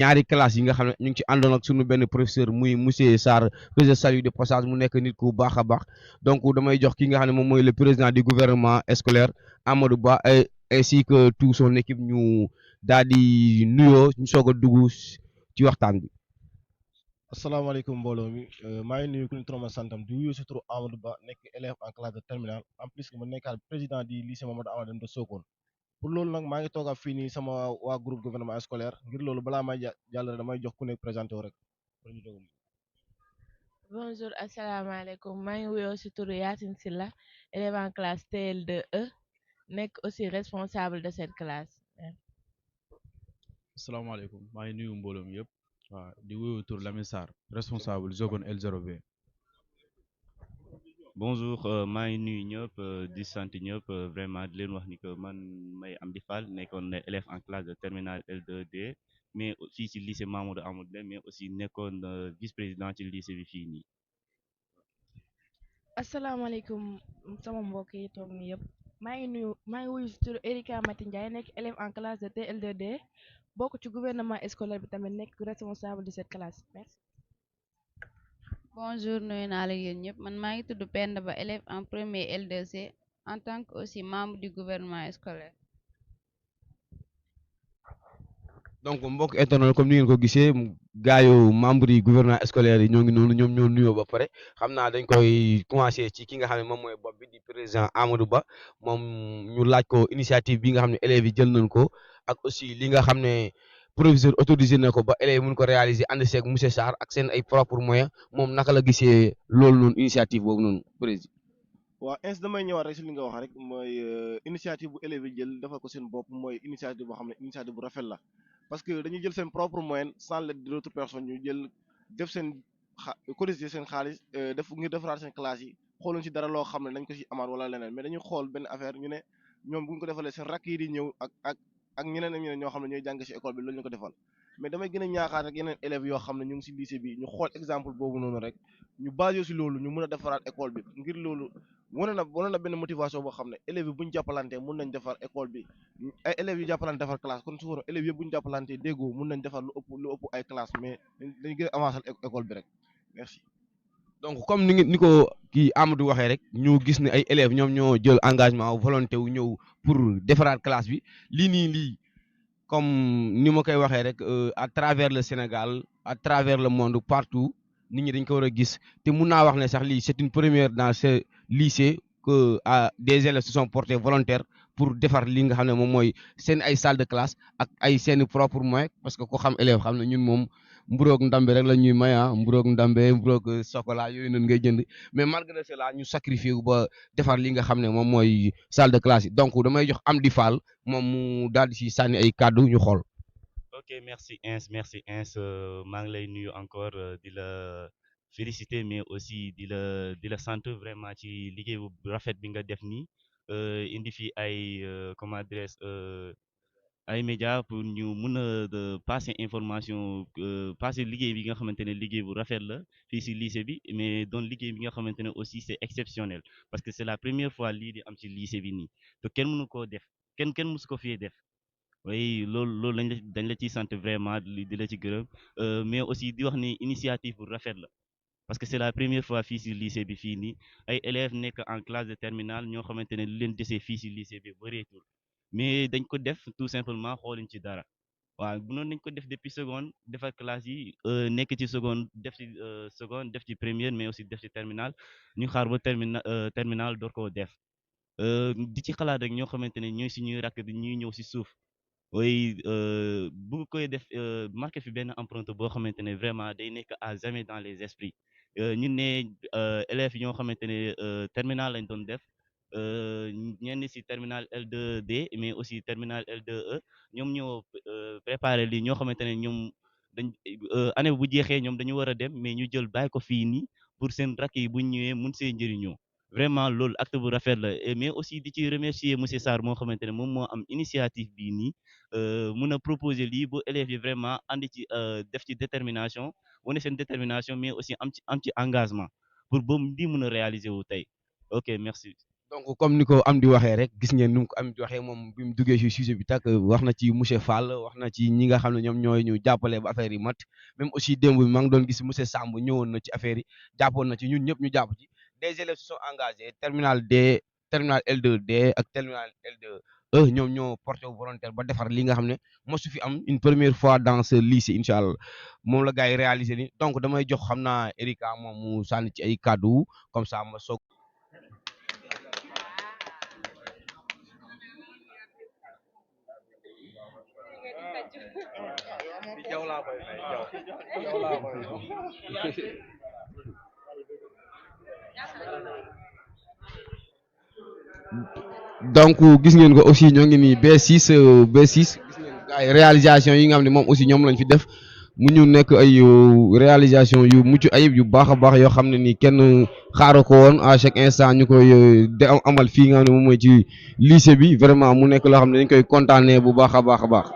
ñaari classe yi nga xam ne ñu ngi ci àndoon ak sunu benn professeur muy monsieur Sarr que je salue de passage mu nekk nit ku baax a baax donc damay jox ki nga xam ne moom mooy le président du gouvernement scolaire Amadou Ba ainsi que tout son équipe ñu daal di nuyoo ñu soog a dugg ci waxtaan bi. asalaamaaleykum mbooloo mi maa ngi nuyu ku ñu turam ak santam di wuyu si turu Amadou Ba nekk élève en classe de terminale en plus que ma nekkaat président du lycée Mamadou Amadou Dem de Sokone pour loolu nag maa ngi toogaat fii nii sama waa groupe gouvernement scolaire ngir loolu balaa may jàll damay jox ku nekk présenté wu rek pour ñu doog Bonjour, asalaamaaleykum. Maa ngi wuyoo si turu Yacine Silla, élève en classe TL2E, nekk aussi responsable de cette classe. asalaamaaleykum maa ngi nuyu mbooloo mi yëpp waaw di wuyu tur Lamine Sarr responsable Zogon L0B. Bonjour maa ngi nuyu ñëpp di sant ñëpp vraiment di leen wax ni que man may Amdi Fall nekkoon élève en classe de terminale L2D mais fii ci lycée Mamadou Amadou Dem mais aussi nekkoon vice-président ci lycée bi fii nii. asalaamaaleykum sama mbokk yi toog ni yëpp maa ngi wuyu si turu Erika Mati Ndiaye nekk élève en classe de TL2D bokk ci gouvernement scolaire bi tamit nekk responsable de cette classe merci. Bonjour nuyu naa la yéen ñëpp man maa ngi tudd Penda Ba élève en premier L2C en tant que aussi membre du gouvernement scolaire. donc mbokk internet comme ni ngeen ko gisee gaayu membre yi gouvernement scolaire yi ñoo ngi noonu ñoom ñoo nuyoo ba pare xam naa dañ koy commencé ci ki nga xam ne moom mooy bopp bi di président Amadou Ba moom ñu laaj ko initiative bi nga xam ne élèves yi jël nañ ko ak aussi li nga xam ne proviseur autorisé na ko ba élèves yi mun ko réaliser ànd seeg monsieur Sarr ak seen ay propres moyens moom naka la gisee loolu noonu initiative boobu noonu président. waaw ins damay ñëwaat rek si li nga wax rek mooy initiative bu élèves yi jël defal ko seen bopp mooy initiative boo xam ne initiative bu rafet la parce que dañuy jël seen propre moyen sans l'aide d'autres personnes ñu jël def seen cotiser seen xaalis def ngir defaraat seen classe yi xooluñ si dara loo xam ne dañ ko si amaat wala leneen mais dañuy xool benn affaire ñu ne ñoom bu ñu ko defalee seen rakk yi di ñëw ak ñeneen ak ñeneen ñoo xam ne ñooy jàng si école bi loolu ñu ko defal mais damay gën a ñaaxaat rek yeneen élèves yoo xam ne ñu ngi si lycée bi ñu xool exemple boobu noonu rek ñu basé si loolu ñu mën a defaraat école bi ngir loolu wane na benn motivation boo xam ne élèves yi bu ñu jàppalantee mun nañ defar école bi ay élèves yu jàppalante defar classe kon su ko élèves yëpp bu ñu jàppalantee déggoo mun nañ defar lu ëpp ay classe mais dañ gën a avancer école bi rek merci. donc comme ni ko kii Amadou waxee rek ñu gis ne ay élèves ñoom ñoo jël engagement volonté wu ñëw pour defaraat classe bi lii comme ni ma koy waxee rek à travers le Sénégal à travers le monde partout nit ñi dañ ko war a gis te mun naa wax ne sax lii c'est une première dans ce lycée que des élèves se sont portés volontaires pour defar li nga xam ne moom mooy seen ay salle de classe ak ay seeni propre moyens parce que ko xam élève xam ne ñun moom mburoog ndambe rek la ñuy may mburoog ndambe mburoog chocolat yooyu noonu ngay jënd mais malgré cela ñu sacrifié wu ba defar li nga xam ne moom mooy salle de classe yi donc damay jox Amdi Fall moom mu daal di si sànni ay kàddu ñu xool. Ok merci Ins maa ngi lay nuyu encore di la féliciter mais aussi di la sant vraiment ci liggéey bu rafet bi nga def nii indi fi ay comment dirais ay médias pour ñu mun a passer information passer liggéey bi nga xamante ne liggéey bu rafet la fii ci lycée bi mais doon liggéey bi nga xamante ne aussi c'est exceptionnel parce que c'est la première fois lii di am ci lycée bi nii te kenn mënu koo def kenn mësu ko fii def. Oui loolu dañ la ciy sant vraiment di la ci gërëm mais aussi di wax ni initiative bu rafet la parce que c'est la première fois fii ci lycée bi fii nii ay élèves nekk en classe de terminale ñoo xamante ne lu leen desee fii ci lycée bi bëreetul mais dañ ko def tout simplement xooluñ ci dara waaw mënoon nañ ko def depuis seconde defar classe yi nekk ci seconde def ci première mais aussi def ci terminale ñu xaar ba terminale door koo def di ci xalaat rek ñoo xamante ne ñooy suñuy rakk di ñuy ñëw ci suuf. oui bu koy def marqué fi benn empreinte boo xamante ne vraiment day nekk à jamais dans les esprits ñun ne élèves yi ñoo xamante ne terminal lañ doon def ñenn ci terminal L2D mais aussi terminal L2E ñoom ñoo préparé lii ñoo xamante ne ñoom dañ année bu jeexee ñoom dañu war a dem mais ñu jël bàyyi ko fii nii pour seen rakk yi bu ñëwee mun see njëriñoo vraiment loolu acte bu rafet la mais aussi di ci remercier monsieur Sarr moo xamante ne moom moo am initiative bii nii mun a proposer lii bu élèves yi vraiment andi ci def ci détermination wane seen détermination mais aussi am ci engagement pour ba lii mun a réaliser wu tey ok merci. donc comme ni ko am di waxee rek gis ngeen nu mu ko am di waxee moom bi mu duggee ci sujet bi tak wax na ci monsieur Fall wax na ci ñi nga xam ne ñoom ñooy ñu jàppale ba affaire yi mat même aussi démb bi maa ngi doon gis monsieur Samb ñëwoon na ci affaire yi jàppoon na ci ñun ñëpp ñu jàpp ci des élèves se sont engagés terminal D terminal L2D ak terminal L2E ñoom ñoo porté wu volontaire ba defar li nga xam ne mosu fi am une première fois dans ce lycée incha allah moom la gars yi réalisé ni donc damay jox xam naa Erika moom mu sànni ci ay kàddu comme ça ma soog. donc gis ngeen ko aussi ñoo ngi nii B6 B6 gis ngeen ay réalisation yi nga xam ne moom aussi ñoom lañ fi def mu ñu nekk ay réalisation yu mucc ayib yu baax a baax yoo xam ne ni kenn xaaru ko woon à chaque instant ñu koy amal fii nga xam ne moom mooy ci lycée bi vraiment mu nekk loo xam ne dañ koy kontaanee bu baax a baax a baax.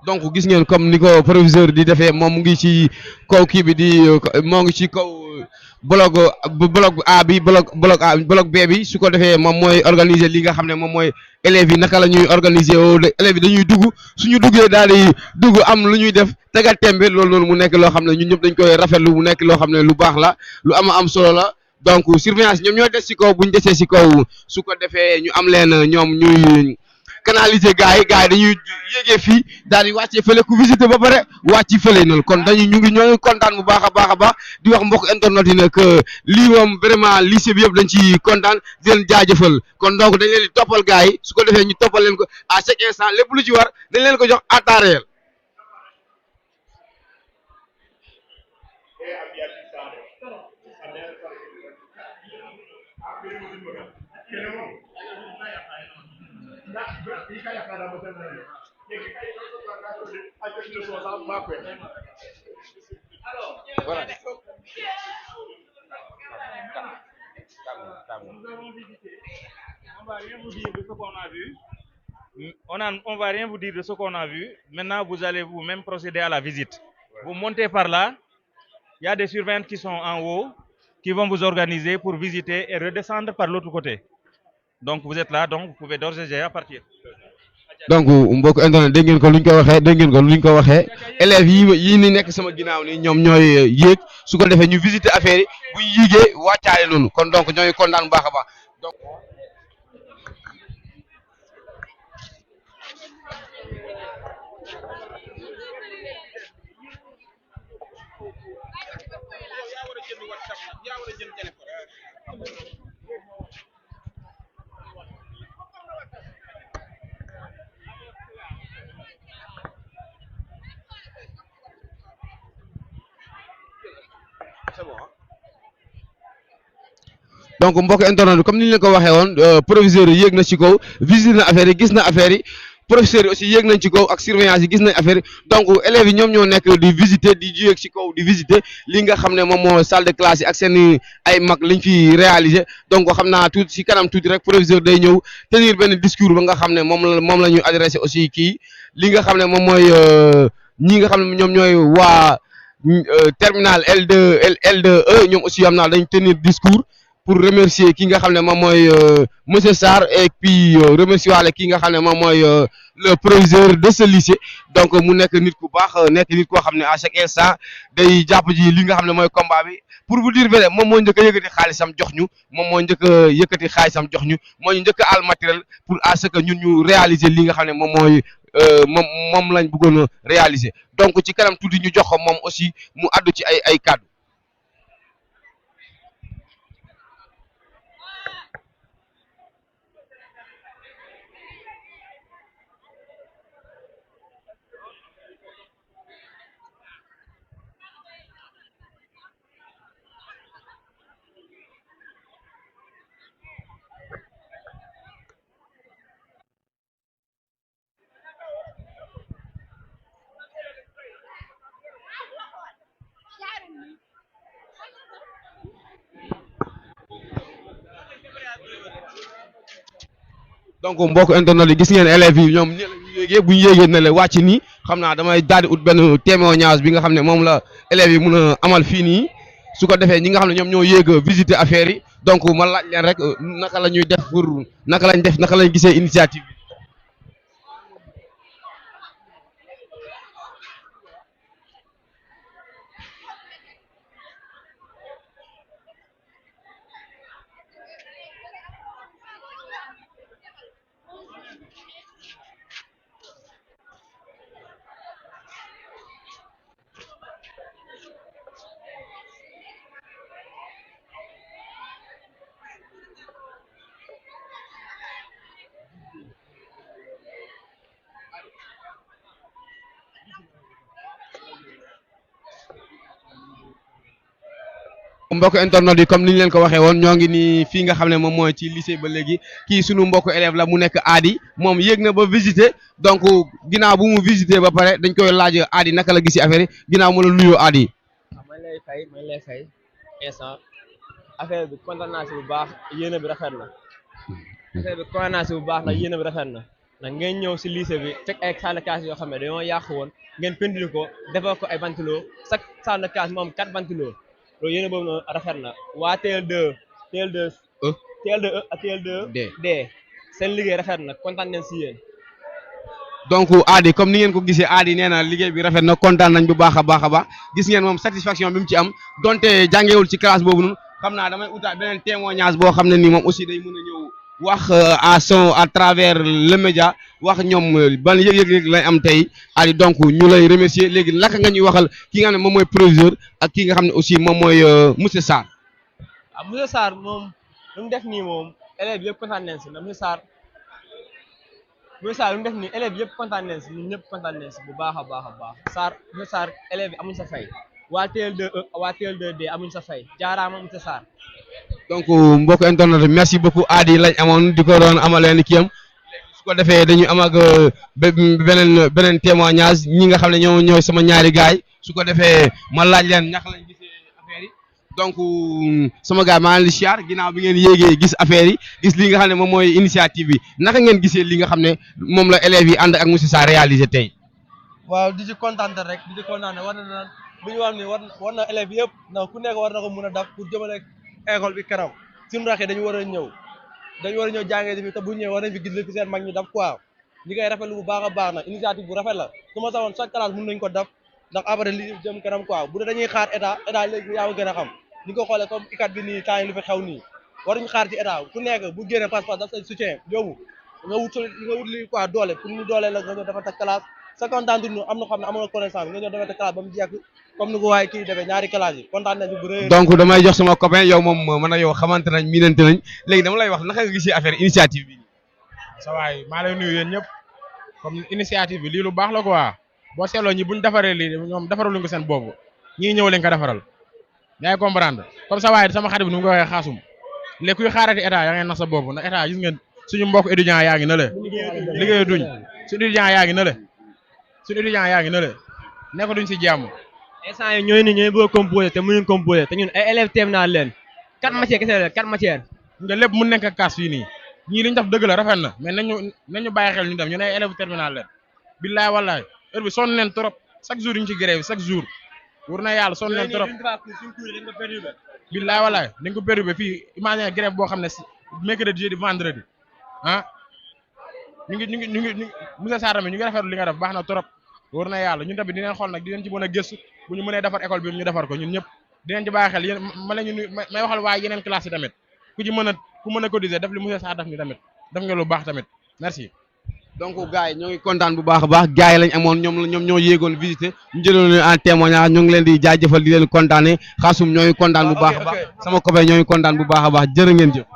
donc gis ngeen comme ni ko proviseur di defee moom mu ngi ci kaw kii bi di moo ngi ci kaw bloc A bi bloc A bloc B bi su ko defee moom mooy organiser li nga xam ne moom mooy élèves yi naka la ñuy organiser woo élèves yi dañuy dugg suñu duggee daal di dugg am lu ñuy def tegal tembe loolu noonu mu nekk loo xam ne ñun ñëpp dañ koy rafetlu mu nekk loo xam ne lu baax la lu am solo la donc surveillance ñoom ñoo des ci kaw bu ñu desee ci kaw su ko defee ñu am leen ñoom ñuy canaliser gars yi dañuy yéegee fii daal di wàccee fële ku visiter ba pare wàcc fële noonu kon dañuy ñoo ngi kontaan bu baax a baax di wax mbokk internet yi nag lii moom vraiment lycée bi yëpp dañ ci kontaan di leen jaajëfal kon donc dañ leen di toppal gars yi su ko defee ñu toppal leen ko à chaque instant lépp lu ci war dañ leen ko jox à temps réel. Voilà. On va rien vous dire de ce qu'on a vu. On va rien vous dire de ce qu'on a vu. Maintenant, vous allez vous-même procéder à la visite. Vous montez par là. Il y a des surveillants qui sont en haut, qui vont vous organiser pour visiter et redescendre par l'autre côté. Donc, vous êtes là, donc vous pouvez d'ores et déjà partir. donc mbokk internet dégg ngeen ko luñ ko waxee élèves yi ni nekk sama ginnaaw ni ñoom ñooy yéeg su ko defee ñu visiter affaire yi bu ñu yéegee wàccaale noonu kon donc ñooy kontaan bu baax a baax donc c'est bon, hein? donc mbokk internet bi comme ni ñu leen ko waxee woon proviseur yi yéeg na ci kaw visiter na affaire yi gis na affaire yi professeurs yi aussi yéeg nañ ci kaw ak surveillance yi gis nañ affaire yi donc élèves yi ñoom ñoo nekk di visiter di yéeg ci kaw di visiter li nga xam ne moom moo salle de classe yi ak seen ay mag liñ fi réaliser donc xam naa tuuti ci kanam tuuti rek proviseur day ñëw tenir benn discours ba nga xam ne moom la ñu adressé aussi kii li nga xam ne moom mooy ñi nga xam ne ñoom ñooy waa terminal L2 L2E ñoom aussi xam naa dañ tenir discours pour remercier ki nga xam ne moom mooy monsieur Sarr et puis remercier waale ki nga xam ne moom mooy le proviseur de ce lycée donc mu nekk nit ku baax nekk nit koo xam ne à chaque instant day jàpp ji li nga xam ne mooy combat bi pour vous dire vrai moom moo njëkk a yëkkati xaalisam jox ñu moom moo njëkk a yëkkati xaalisam jox ñu moo ñu njëkk a al matériel pour à ce que ñun ñu réaliser li nga xam ne moom mooy moom lañ bëggoon a réaliser donc ci kanam tuuti ñu jox ko moom aussi mu addu ci ay kàddu. donc mbokk internet yi gis ngeen élèves yi ñoom ñi lañu yéegee bu ñu yéegee ne la wàcc nii xam naa damay daal di ut benn témoignage bi nga xam ne moom la élèves yi mun a amal fii nii su ko defee ñi nga xam ne ñoom ñoo yéeg visiter affaire yi donc ma laaj leen rek naka la ñuy def pour naka lañ gisee initiative bi. mbokk internet yi comme ni ñu leen ko waxee woon ñoo ngi nii fii nga xam ne moom mooy ci lycée ba léegi kii sunu mbokk élève la mu nekk Adi moom yéeg na ba visiter donc ginnaaw bu mu visiter ba pare dañ koy laaj Adi naka la gis affaire yi ginnaaw mu la nuyoo Adi. man lay fay instant affaire bi kontaan naa si bu baax yéene bi rafet na affaire bi kontaan naa si bu baax nag yéene bi rafet na nag ngeen ñëw si lycée bi fekk ay salle de classe yoo xam ne dañoo yàqu woon ngeen peinture ko defal ko ay ventilo chaque salle de classe moom 4 ventilo loolu yéen a boobu noonu rafet na waa TL2 ak TL2D seen liggéey rafet na kontaan nañ si yéen. donc Adi comme ni ngeen ko gisee Adi nee na liggéey bi rafet na kontaan nañ bu baax a baax gis ngeen moom satisfaction bi mu ci am donte jàngewul ci classe boobu noonu xam naa damay utaat beneen témoignage boo xam ne nii moom aussi day mën a ñëw wax à travers le média wax ñoom ban yëg-yëg lañ am tey Adi donc ñu lay remercier léegi naka nga ñuy waxal ki nga xam ne moom mooy proviseur ak ki nga xam ne aussi moom mooy monsieur Sarr. ah monsieur Sarr moom lu mu def nii moom élèves yëpp kontaan nañ si na monsieur Sarr lu mu def nii élèves yëpp kontaan nañ si ñun ñëpp kontaan nañ si bu baax a baax monsieur Sarr élèves yi amuñ sa fay waa TL2E waa TL2D amuñ sa fay jaaraama monsieur Sarr. donc mbokk internet merci beaucoup Adi lañ amoon di ko doon amaleen kii am su ko defee dañuy am ak beneen témoignage ñi nga xam ne ñooy sama ñaari gaay su ko defee ma laaj leen ñax lañ gisee affaire yi donc sama gaay maa ngi leen di siyaar ginnaaw bi ngeen yéegee gis affaire yi gis li nga xam ne moom mooy initiative bi naka ngeen gisee li nga xam ne moom la élèves yi ànd ak monsieur Sarr réalisé tey. waaw di ci kontaan rek di ci kontaan war na lu ñu wax ni war na élèves yëpp ndax ku nekk war na ko mën a def pour jëmale école bi kanam suñu raxee dañu war a ñëw jàngee fi te bu ñëwee war nañ fi gis li fi seen mag ñi daf quoi ñi koy rafetlu bu baax a baax nag initiative bu rafet la su ma saxoon chaque classe mën nañ ko def ndax après li jëm kanam quoi bu dee dañuy xaar état léegi yaa ma gën a xam ni ko xoolee comme ikat bi nii temps yi lu fi xew nii waruñu xaar ci état ku nekk bu génne passe-passe daf say soutien yóbbu nga wut li quoi doole pour ñu doole la nga ñëw defar ta classe sa kontaan ñu am na xam ne amoon na connaissance nga ñëw defar ta classe ba mu jekk comme ni ko waaye kii defee ñaari classe yi kontaan nañ bu rëy donc damay jox sama copain yow moom man a yow xamante nañ miinante nañ léegi dama lay wax naka nga gisee affaire initiative bi. sa waay maa lay nuyu yéen ñëpp comme initiative bi lii lu baax la quoi boo seetloo ñi buñ defaree lii ñoom defaraluñ ko seen boobu ñii ñëw leen ko defaral yaa ngi comprendre comme sa waay sama xarit bi nu mu ko waxee xaasum léegi kuy xaarati état yaa ngi nax sa bopp ndax état gis ngeen suñu mbokk étudiants yaa ngi na le liggéey duñ suñu étudiants yaa ngi na le nekk duñ si jàmm. instant yi ñooy bëgg a composé te mënuñ composé te ñun ay élèves terminal leen 4 matières kese la 4 matières. nga lépp mun nekk kaas fii nii ñii li ñu def dëgg la rafet na mais nañu bàyyi xel ñu dem ñu ne ay élèves terminal leen billaay wallaay heure bi sonn leen trop chaque jour ñu ci grève chaque jour war na yàlla sonn leen trop billaay wallaay dañ ko perturbé fii imagine grève boo xam ne mercredi jeudi vendredi ah ñu ngi monsieur Sarr tamit ñu ngi rafetlu li nga def baax na trop war na yàlla ñun tamit dinañ xool nag dinañ ci mën a gëstu bu ñu mënee defar école bi ñu defar ko ñun ñëpp dinañ ci bàyyi xel yéen may waxal waa yeneen classe yi tamit ku mën a cotiser def li monsieur Sarr def ni tamit def nga lu baax tamit merci. donc gars yi ñoo ngi kontaan bu baax a baax gars yi lañ amoon ñoom ñoo yéegoon visiter ñu jëloon leen en témoignage ñoo ngi leen di jaajëfal di leen kontaane xaasum ñoo ngi kontaan bu baax a baax sama copain ñoo ngi kontaan bu baax a baax jërë ngeen jëf.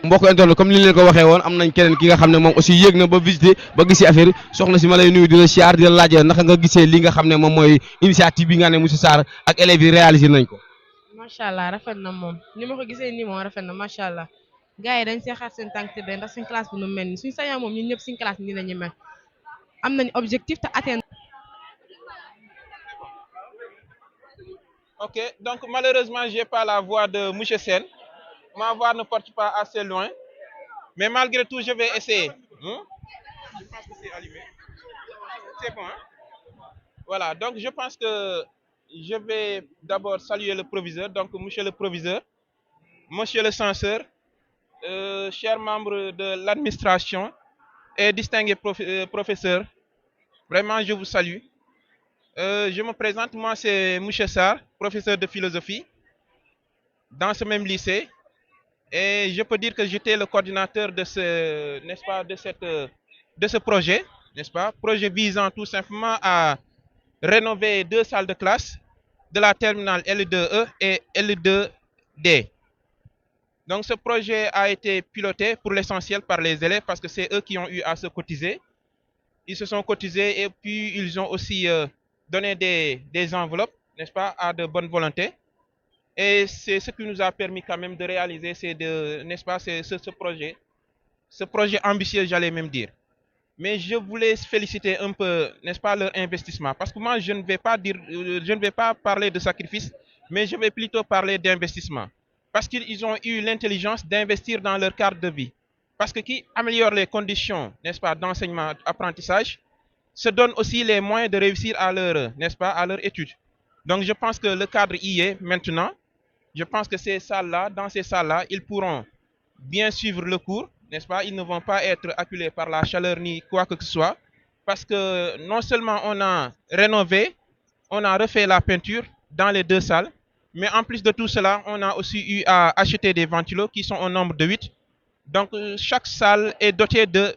mbokk internet comme ni leen ko waxee woon am nañ keneen ki nga xam ne moom aussi yéeg na ba visiter ba gisee affaire yi soxna si ma lay nuyu di la siyaar di la laaj naka nga gisee li nga xam ne moom mooy initiative bi nga ne monsieur Sarr ak élèves yi réalisé nañ ko. macha allah rafet na moom ni ma ko gisee nii moom rafet na macha allah gars yi dañ see xaar seen tànk tëddee ndax suñ classe bi nu mel ni suñ sañoon moom ñun ñëpp suñ classe bi nii la ñu mel am nañ objectif te atteindre. Ok, donc malheureusement, je n'ai pas la voix de M. Sen. Ma voix ne porte pas assez loin. Mais malgré tout, je vais essayer. Je pense que c'est allumé. C'est bon, hein? Voilà, donc je pense que je vais d'abord saluer le proviseur. Donc, monsieur le proviseur, monsieur le censeur, chers membres de l'administration et distingués professeurs, vraiment, je vous salue. Je me présente, moi c'est Mouché Sarr, professeur de philosophie dans ce même lycée. Et je peux dire que j'étais le coordinateur de ce, n'est-ce pas, de ce projet, n'est-ce pas, projet visant tout simplement à rénover 2 salles de classe de la terminale L2E et L2D. Donc ce projet a été piloté pour l'essentiel par les élèves parce que c'est eux qui ont eu à se cotiser. Ils se sont cotisés et puis ils ont aussi donné des enveloppes, n'est-ce pas, à de bonne volonté. Et c'est ce qui nous a permis quand même de réaliser n'est-ce pas, ce projet ambitieux, j'allais même dire. Mais je voulais féliciter un peu, n'est-ce pas, leur investissement. Parce que moi, je ne vais pas parler de sacrifice, mais je vais plutôt parler d'investissement. Parce qu'ils ont eu l'intelligence d'investir dans leur cadre de vie. Parce que qui améliore les conditions, n'est-ce pas, d'enseignement, d'apprentissage, se donne aussi les moyens de réussir à leur, n'est-ce pas, à leur étude. Donc je pense que le cadre y est maintenant. Je pense que ces salles-là, dans ces salles-là, ils pourront bien suivre le cours, n'est-ce pas? Ils ne vont pas être acculés par la chaleur ni quoi que ce soit. Parce que non seulement on a rénové, on a refait la peinture dans les 2 salles, mais en plus de tout cela, on a aussi eu à acheter des ventilos qui sont au nombre de 8. Donc chaque salle est dotée de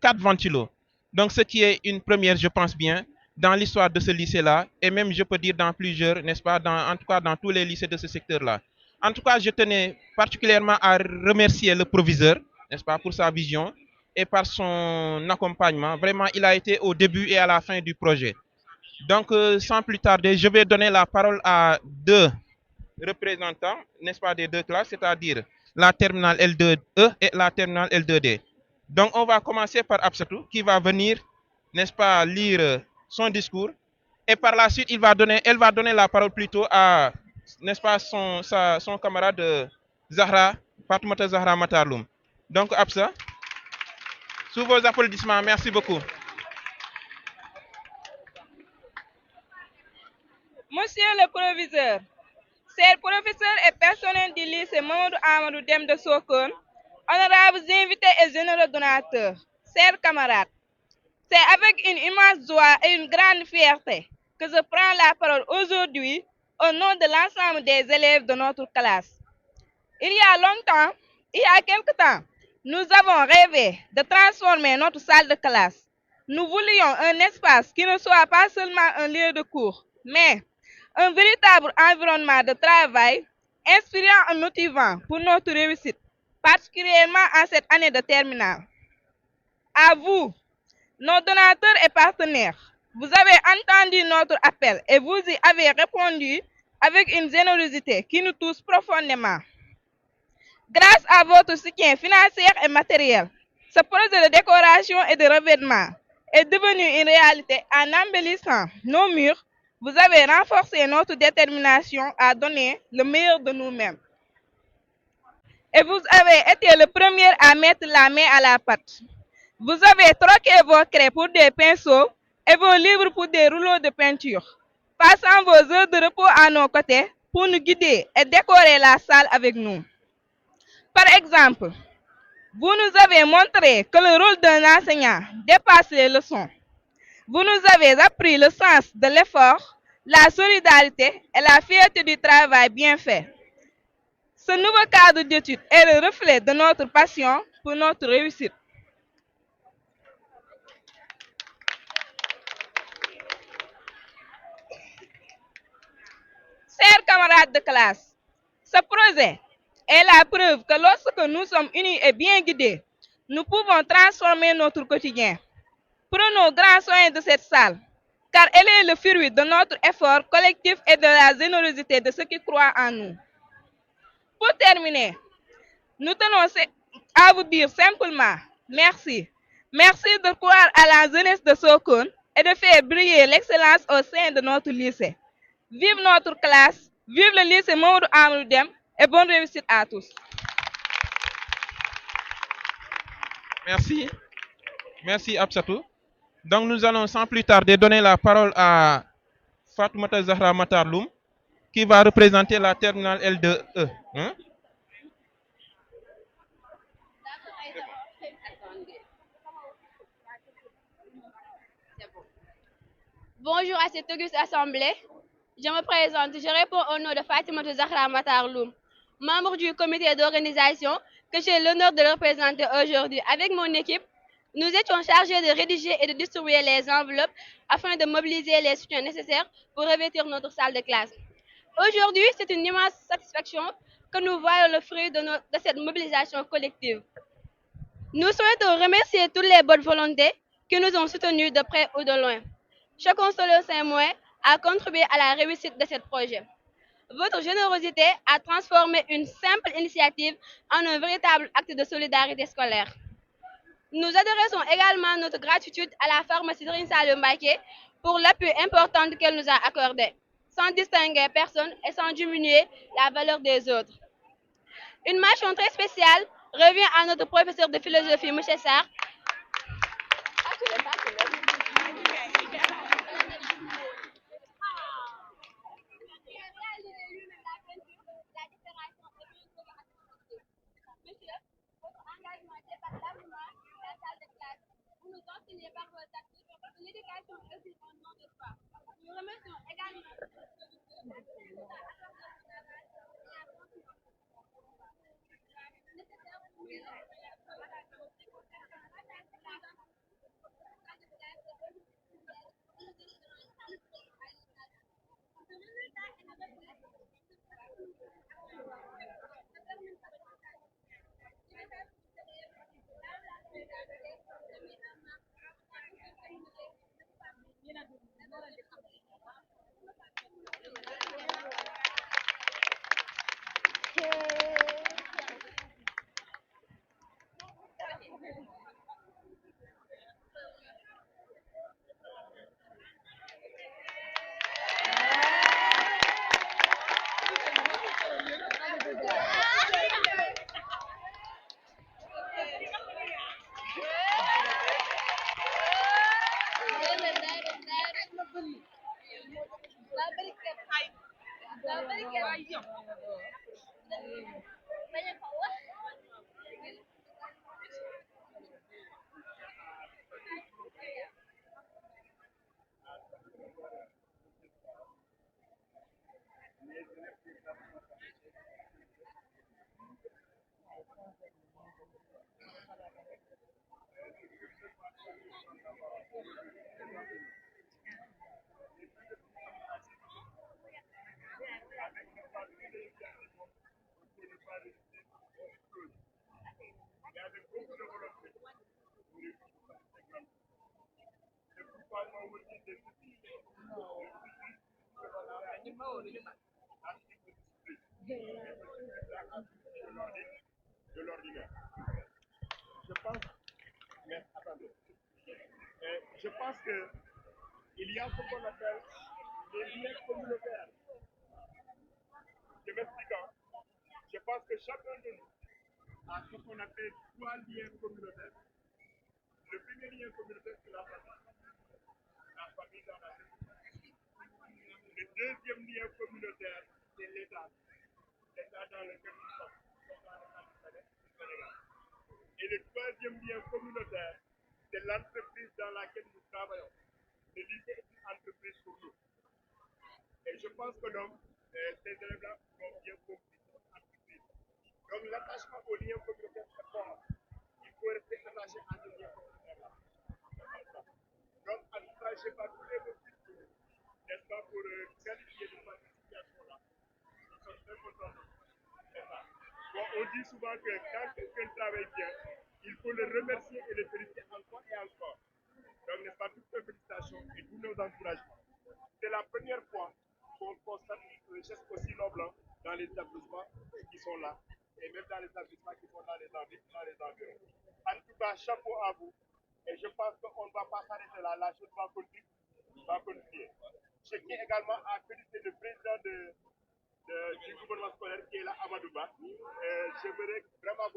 4 ventilos. Donc ce qui est une première, je pense bien, dans l'histoire de ce lycée-là, et même je peux dire dans plusieurs, n'est-ce pas, en tout cas dans tous les lycées de ce secteur-là. En tout cas, je tenais particulièrement à remercier le proviseur, n'est-ce pas, pour sa vision et par son accompagnement. Vraiment, il a été au début et à la fin du projet. Donc, sans plus tarder, je vais donner la parole à 2 représentants, n'est-ce pas, des 2 classes, c'est-à-dire la terminale L2E et la terminale L2D. Donc, on va commencer par Absatou, qui va venir, n'est-ce pas, lire son discours. Et par la suite, elle va donner la parole plutôt à, n'est-ce pas, son camarade Zahra, Fatoumata Zahra Matarloum. Donc, Absa, sous vos applaudissements, merci beaucoup. Monsieur le proviseur, chers professeurs et personnel du lycée Mamadou Amadou Dème de Sokone, honorables invités et généreux donateurs, chers camarades, c'est avec une immense joie et une grande fierté que je prends la parole aujourd'hui au nom de l'ensemble des élèves de notre classe. Il y a longtemps, il y a quelque temps, nous avons rêvé de transformer notre salle de classe. Nous voulions un espace qui ne soit pas seulement un lieu de cours, mais un véritable environnement de travail inspirant et motivant pour notre réussite, particulièrement en cette année de terminale. À vous, nos donateurs et partenaires, vous avez entendu notre appel et vous y avez répondu avec une générosité qui nous touche profondément. Grâce à votre soutien financier et matériel, ce projet de décoration et de revêtement est devenu une réalité en embellissant nos murs. Vous avez renforcé notre détermination à donner le meilleur de nous-mêmes. Et vous avez été le premier à mettre la main à la pâte. Vous avez troqué vos craies pour des pinceaux et vos livres pour des rouleaux de peinture, passant vos heures de repos à nos côtés pour nous guider et décorer la salle avec nous. Par exemple, vous nous avez montré que le rôle d'un enseignant dépasse les leçons. Vous nous avez appris le sens de l'effort, la solidarité et la fierté du travail bien fait. Ce nouveau cadre d'études est le reflet de notre passion pour notre réussite. Chers camarades de classe, ce projet est la preuve que lorsque nous sommes unis et bien guidés, nous pouvons transformer notre quotidien. Prenons grand soin de cette salle, car elle est le fruit de notre effort collectif et de la générosité de ceux qui croient en nous. Pour terminer, nous tenons à vous dire simplement merci. Merci de croire à la jeunesse de Sokone et de faire briller l'excellence au sein de notre lycée. Vive notre classe, vive le lycée Mamadou Amadou Dème et bonne réussite à tous. Merci. Merci Absatou. Donc nous allons sans plus tarder donner la parole à Fatoumata Zahra Matarloum qui va représenter la terminale L2E. Bonjour à cette auguste assemblée. Je me présente, je réponds au nom de Fatoumata Zahra Matarloum, membre du comité d'organisation que j'ai l'honneur de représenter aujourd'hui. Avec mon équipe, nous étions chargés de rédiger et de distribuer les enveloppes afin de mobiliser les soutiens nécessaires pour revêtir notre salle de classe. Aujourd'hui, c'est une immense satisfaction que nous voyons le fruit de cette mobilisation collective. Nous souhaitons remercier toutes les bonnes volontés qui nous ont soutenus de près ou de loin. Chacun selon ses moyens a contribué à la réussite de ce projet. Votre générosité a transformé une simple initiative en un véritable acte de solidarité scolaire. Nous adressons également notre gratitude à la pharmacie Serigne Saliou Mbacké pour l'appui important qu'elle nous a accordé, sans distinguer personne et sans diminuer la valeur des autres. Une mention très spéciale revient à notre professeur de philosophie, M. Sarr. Nous remercions également de l'ordinaire. Je pense, mais attendez, je pense que il y a ce qu'on appelle les liens communautaires. Je m'explique. Je pense que chacun de nous a ce qu'on appelle 3 liens communautaires. Le premier lien communautaire, c'est la famille. La famille dans la vie. Le deuxième lien communautaire, c'est l'État. L'État dans lequel nous sommes. Et le troisième lien communautaire, c'est l'entreprise dans laquelle nous travaillons. Le lycée est une entreprise pour nous. Et je pense que donc, ces élèves-là ont bien compris cette entreprise. Donc l'attachement au lien communautaire est fort. Il faut rester attaché à ce lien communautaire-là. Donc, en tout cas, je n'ai pas tous les motifs, n'est-ce pas, pour qualifier de cette situation-là. Nous sommes très contents de vous. C'est ça. Bon, on dit souvent que quand quelqu'un travaille bien, il faut le remercier et le féliciter encore et encore. Donc, n'est-ce pas, toutes nos félicitations et tous nos encouragements. C'est la première fois qu'on constate un geste aussi noble dans les établissements qui sont là, et même dans les établissements qui sont dans les environs. En tout cas, chapeau à vous. Et je pense qu'on ne va pas s'arrêter là. La chose va continuer. Je tiens également à féliciter le président du gouvernement scolaire qui est là, Amadouba. J'aimerais vraiment